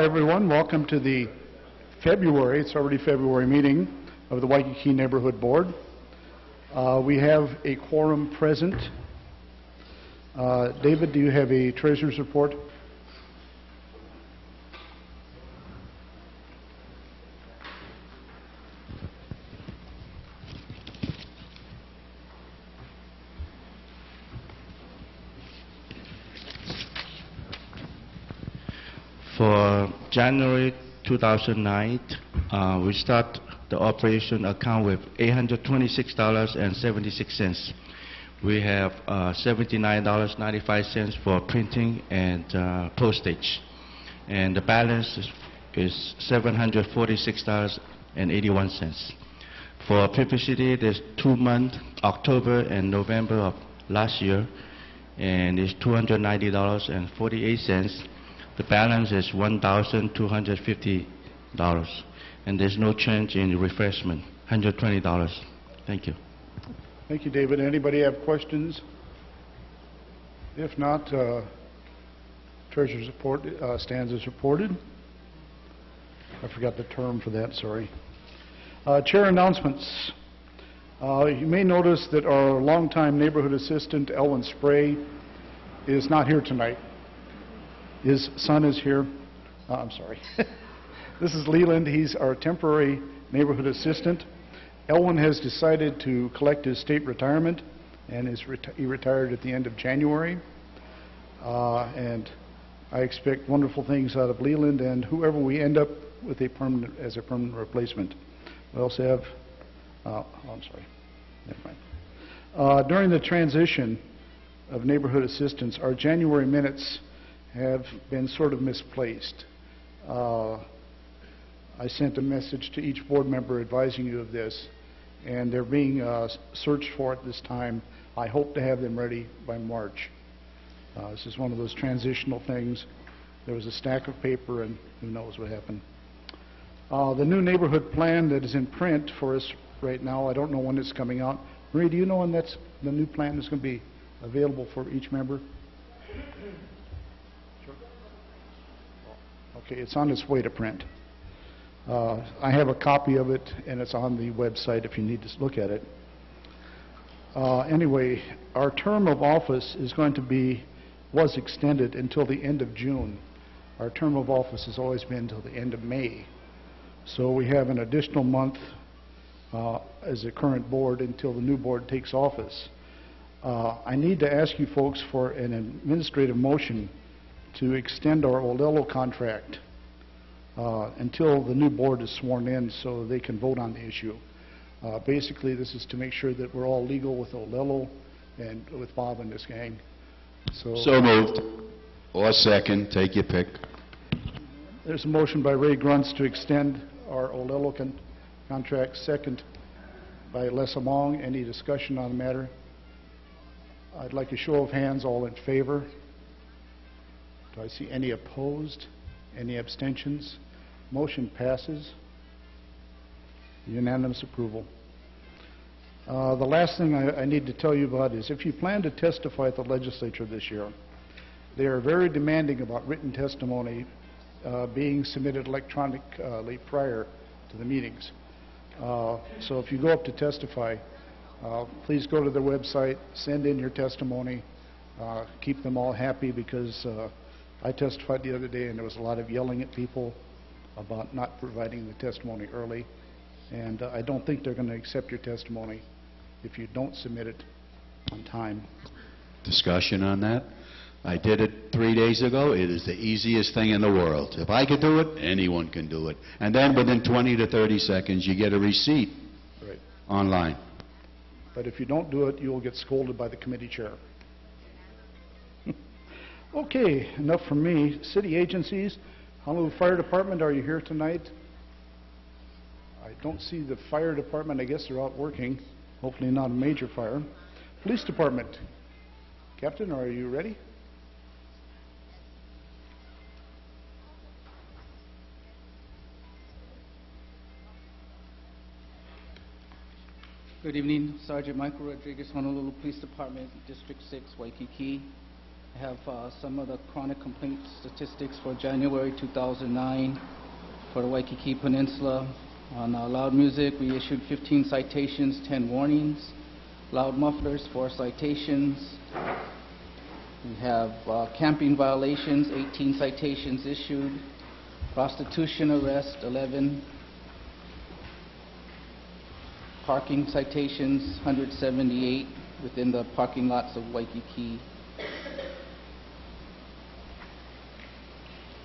everyone. Welcome to the February, it's already February meeting of the Waikiki Neighborhood Board. We have a quorum present. David, do you have a treasurer's report? For January 2009, we start the operation account with $826.76. We have $79.95 for printing and postage, and the balance is $746.81. For publicity, there's 2 months, October and November of last year, and it's $290.48. The balance is $1,250, and there's no change in refreshment, $120. Thank you. Thank you, David. Anybody have questions? If not, treasurer's report stands as reported. I forgot the term for that, sorry. Chair announcements. You may notice that our longtime neighborhood assistant, Elwin Spray, is not here tonight. His son is here. I'm sorry. This is Leland. He's our temporary neighborhood assistant. Elwin has decided to collect his state retirement, and he retired at the end of January. And I expect wonderful things out of Leland and whoever we end up with as a permanent replacement. We also have, I'm sorry, never mind. During the transition of neighborhood assistants, our January minutes have been sort of misplaced. I sent a message to each board member advising you of this, and they're being searched for at this time. I hope to have them ready by March. This is one of those transitional things. There was a stack of paper, and who knows what happened. The new neighborhood plan that is in print for us right now, I don't know when it's coming out. Marie, do you know when the new plan is going to be available for each member? Okay, it's on its way to print. I have a copy of it, and it's on the website if you need to look at it. Anyway, our term of office was extended until the end of June. Our term of office has always been until the end of May. So we have an additional month as a current board until the new board takes office. I need to ask you folks for an administrative motion to extend our Olelo contract until the new board is sworn in so they can vote on the issue. Basically, this is to make sure that we're all legal with Olelo and with Bob and this gang. So moved. Or second, take your pick. There's a motion by Ray Grunts to extend our Olelo contract, second by Les Among. Any discussion on the matter? I'd like a show of hands, all in favor. Do I see any opposed? Any abstentions? Motion passes. Unanimous approval. The last thing I need to tell you about is if you plan to testify at the legislature this year, they are very demanding about written testimony being submitted electronically prior to the meetings. So if you go up to testify, please go to their website, send in your testimony, keep them all happy because I testified the other day and there was a lot of yelling at people about not providing the testimony early, and I don't think they're going to accept your testimony if you don't submit it on time. Discussion on that? I did it 3 days ago. It is the easiest thing in the world. If I could do it, anyone can do it. And then within 20 to 30 seconds, you get a receipt online. But if you don't do it, you will get scolded by the committee chair. Okay, enough from me. City agencies. Honolulu Fire Department, are you here tonight? I don't see the fire department. I guess they're out working. Hopefully not a major fire. Police Department. Captain, are you ready? Good evening, Sergeant Michael Rodriguez, Honolulu Police Department, District 6, Waikiki. I have some of the chronic complaint statistics for January 2009 for the Waikiki Peninsula. On loud music, we issued 15 citations, 10 warnings. Loud mufflers, 4 citations. We have camping violations, 18 citations issued. Prostitution arrest, 11. Parking citations, 178 within the parking lots of Waikiki.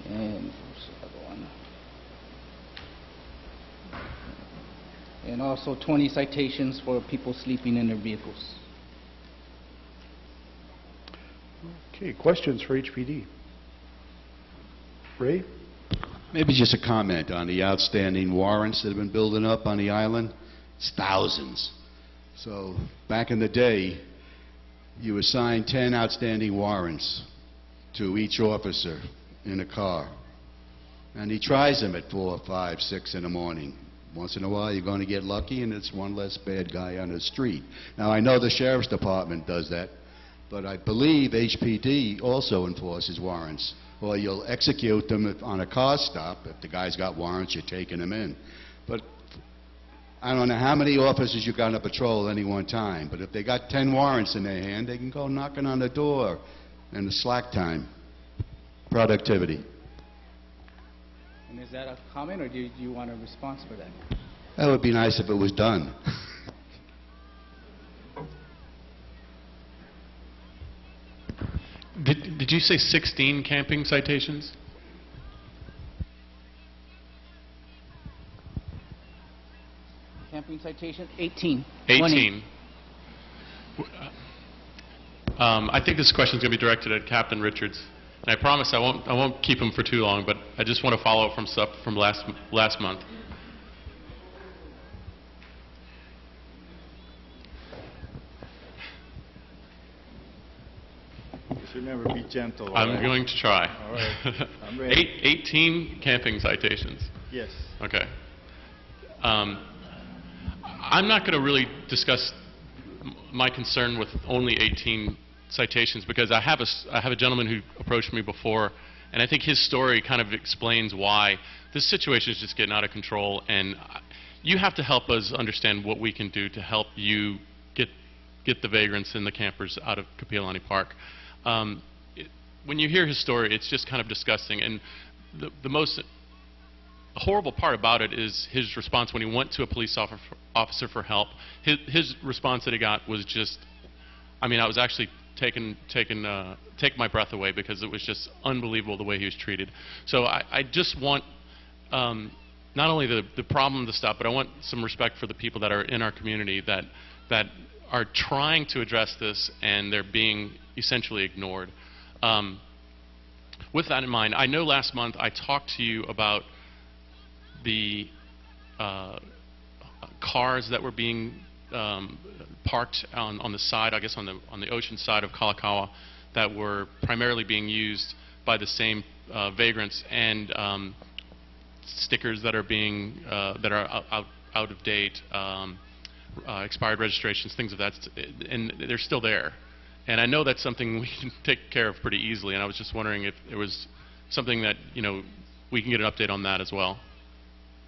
And where's the other one? And also 20 citations for people sleeping in their vehicles. Okay, questions for HPD? Ray? Maybe just a comment on the outstanding warrants that have been building up on the island. It's thousands. So back in the day, you assigned 10 outstanding warrants to each officer in a car. And he tries them at 4, 5, 6 in the morning. Once in a while, you're going to get lucky, and it's one less bad guy on the street. Now, I know the Sheriff's Department does that, but I believe HPD also enforces warrants. Or you'll execute them on a car stop. If the guy's got warrants, you're taking them in. But I don't know how many officers you got on patrol at any one time, but if they got 10 warrants in their hand, they can go knocking on the door in the slack time. Productivity. And is that a comment, or do you want a response for that? That would be nice if it was done. Did you say 16 camping citations? Camping citation, 18. 18. I think this question is going to be directed at Captain Richards. And I promise I won't keep him for too long, but I just want to follow up from stuff from last month. Just remember, be gentle. all I'm right? going to try. All right. I'm ready. 18 camping citations. Yes. Okay. I'm not going to really discuss my concern with only 18 citations, because I have a gentleman who approached me before, and I think his story kind of explains why this situation is just getting out of control, and you have to help us understand what we can do to help you get the vagrants and the campers out of Kapiolani Park. When you hear his story, it's just kind of disgusting, and the most horrible part about it is his response when he went to a police officer for help. His response that he got was just, I mean, I was actually take my breath away, because it was just unbelievable the way he was treated. So I just want not only the problem to stop, but I want some respect for the people that are in our community that are trying to address this, and they're being essentially ignored. With that in mind, I know last month I talked to you about the cars that were being parked on the side, I guess on the ocean side of Kalakaua, that were primarily being used by the same vagrants, and stickers that are being that are out of date, expired registrations, things of that, and they're still there. And I know that's something we can take care of pretty easily, and I was just wondering if there was something that, we can get an update on that as well.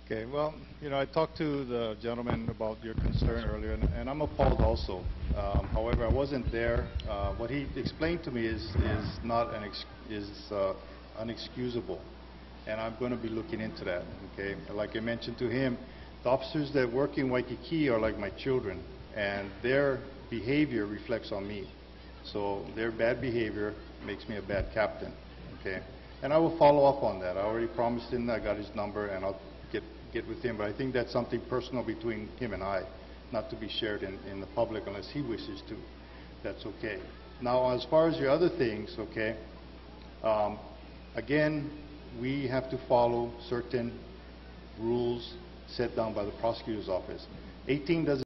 Okay, well, I talked to the gentleman about your concern earlier, and I'm appalled also. However, I wasn't there. What he explained to me is not unexcusable, and I'm going to be looking into that. Okay, like I mentioned to him, the officers that work in Waikiki are like my children, and their behavior reflects on me. So their bad behavior makes me a bad captain. Okay, and I will follow up on that. I already promised him that I got his number, and I'll get with him, but I think that's something personal between him and I, not to be shared in the public unless he wishes to. That's okay. Now, as far as your other things, okay, again, we have to follow certain rules set down by the prosecutor's office. 18 doesn't